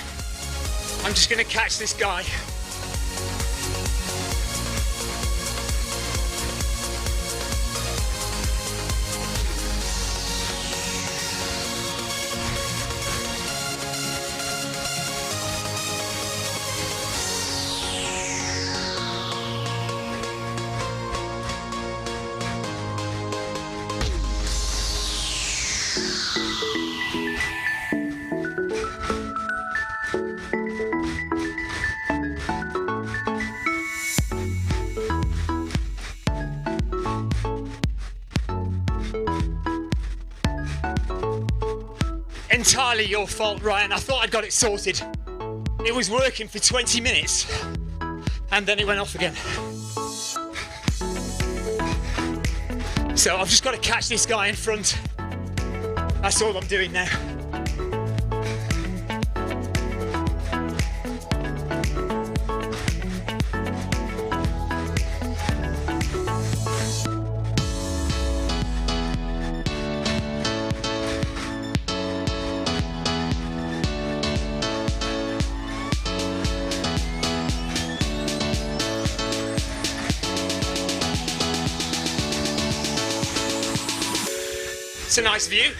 I'm just going to catch this guy. Entirely your fault, Ryan. I thought I'd got it sorted. It was working for 20 minutes and then it went off again. So I've just got to catch this guy in front. That's all I'm doing now. It's a nice view.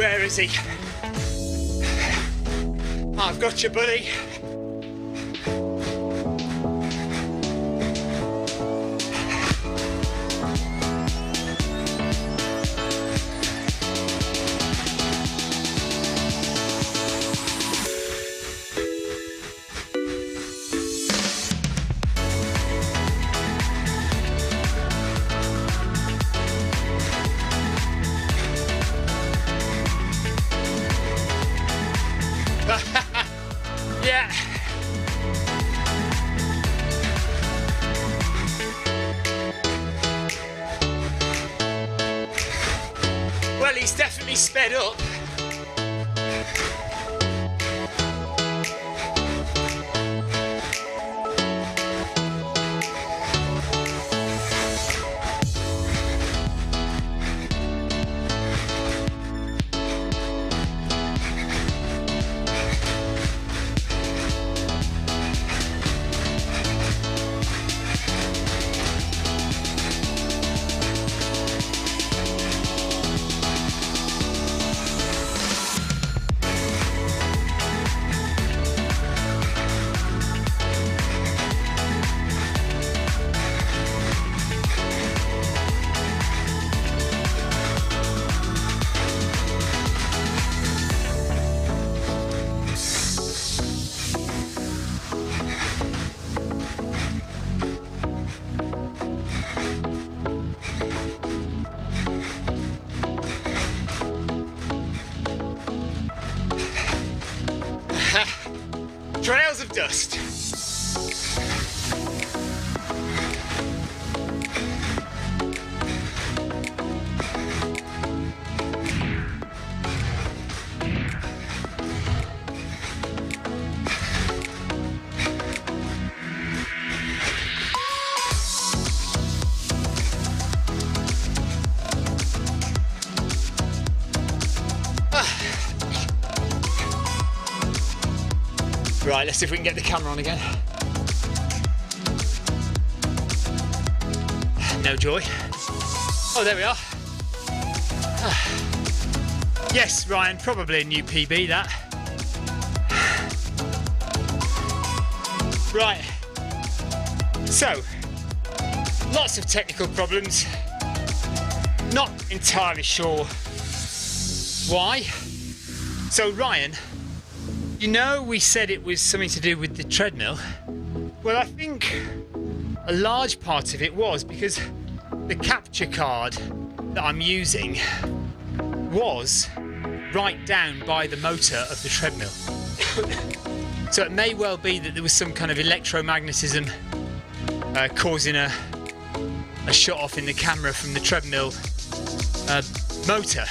Where is he? I've got you, buddy. he's definitely sped up. Trails of dust. Right, let's see if we can get the camera on again. No joy. Oh, there we are. Yes, Ryan, probably a new PB, that. Right. So, lots of technical problems. Not entirely sure why. So, Ryan, you know, we said it was something to do with the treadmill. Well, I think a large part of it was because the capture card that I'm using was right down by the motor of the treadmill. So it may well be that there was some kind of electromagnetism causing a shut off in the camera from the treadmill motor.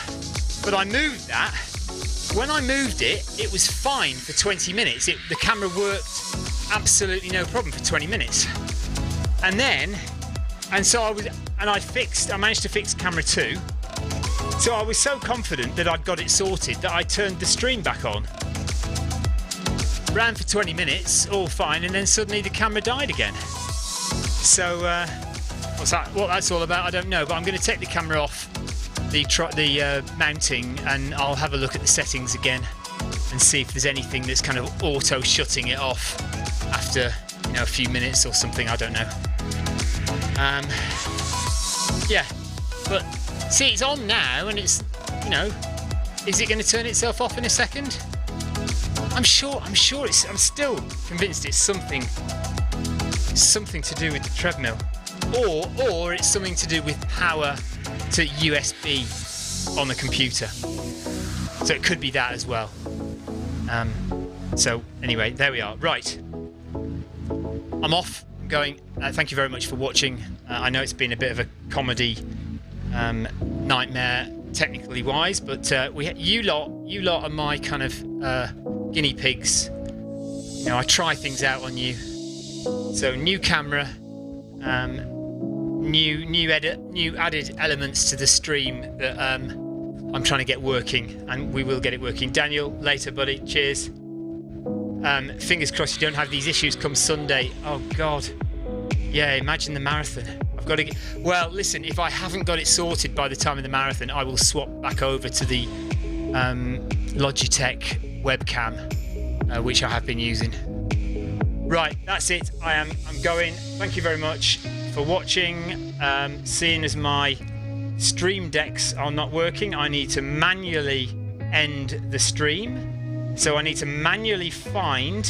But I moved that. When I moved it, it was fine for 20 minutes. The camera worked absolutely no problem for 20 minutes. And so I managed to fix camera 2. So I was so confident that I'd got it sorted that I turned the stream back on. Ran for 20 minutes, all fine, and then suddenly the camera died again. So what that's all about, I don't know, but I'm going to take the camera off the mounting, and I'll have a look at the settings again and see if there's anything that's kind of auto shutting it off after, you know, a few minutes or something. I don't know. Yeah, but see, it's on now, and it's, you know, is it going to turn itself off in a second? I'm still convinced it's something to do with the treadmill, or it's something to do with power to USB on the computer. So it could be that as well. So anyway, there we are. Right, I'm off. I'm going. Thank you very much for watching. I know it's been a bit of a comedy nightmare technically wise, but you lot are my kind of guinea pigs. You know, I try things out on you. So new camera, new added elements to the stream that I'm trying to get working, and we will get it working. Daniel, later, buddy. Cheers. Fingers crossed you don't have these issues come Sunday. Oh God. Yeah, imagine the marathon. I've got to get. Well, listen, if I haven't got it sorted by the time of the marathon, I will swap back over to the Logitech webcam, which I have been using. Right, that's it. I'm going. Thank you very much for watching. Seeing as my stream decks are not working, I need to manually end the stream. So I need to manually find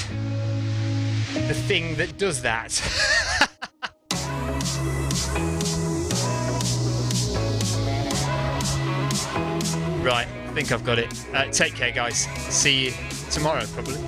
the thing that does that. Right, I think I've got it. Take care, guys. See you tomorrow, probably.